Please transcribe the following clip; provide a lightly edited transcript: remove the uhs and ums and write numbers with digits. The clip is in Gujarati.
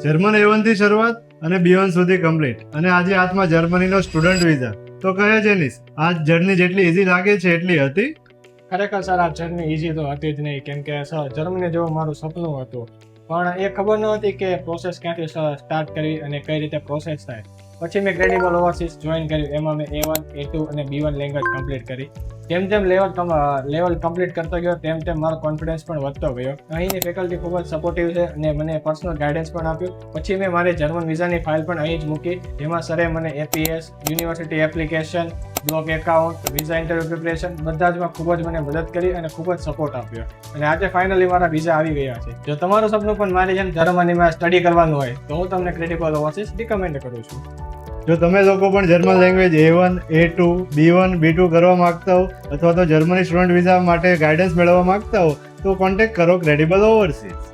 જર્મન A1 થી શરૂઆત અને B1 સુધી કમ્પ્લીટ, અને આજે હાથમાં જર્મનીનો સ્ટુડન્ટ વિઝા. તો કહે જેનિસ, આ જર્ની જેટલી ઈઝી લાગે છે એટલી હતી? ખરેખર સર, આ જર્ની ઇઝી તો હતી જ નહીં, કેમ કે સર જર્મની જેવું મારું સપનું હતું, પણ એ ખબર ન હતી કે પ્રોસેસ ક્યાંથી સ્ટાર્ટ કરવી અને કઈ રીતે પ્રોસેસ થાય. પછી મેં ક્રેડિબલ ઓવરસીઝ જોઈન કર્યું. એમાં મેં A1, A2 અને B1 લેંગ્વેજ કમ્પ્લીટ કરી. જેમ જેમ લેવલ કમ્પ્લીટ કરતો ગયો તેમ મારો કોન્ફિડન્સ પણ વધતો ગયો. અહીંની ફેકલ્ટી ખૂબ જ સપોર્ટિવ છે અને મને પર્સનલ ગાઈડન્સ પણ આપ્યું. પછી મેં મારી જર્મન વિઝાની ફાઇલ પણ અહીં જ મૂકી, જેમાં સરે મને APS, university application, block account, visa interview preparation બધા જમાં ખૂબ જ મને મદદ કરી અને ખૂબ જ સપોર્ટ આપ્યો. અને આજે ફાઇનલી મારા વિઝા આવી ગયા છે. જો તમારું સપનું પણ મારી જેમ જર્મનીમાં સ્ટડી કરવાનું હોય તો હું તમને ક્રેડિબલ ઓવરસીઝ રિકમેન્ડ કરું છું. જો તમે લોકો પણ German language A1, A2, B1, B2 કરવા માંગતા હો અથવા તો જર્મની સ્ટુડન્ટ વિઝા માટે ગાઈડન્સ મેળવવા માંગતા હો તો કોન્ટેક્ટ કરો ક્રેડિબલ ઓવરસીઝ.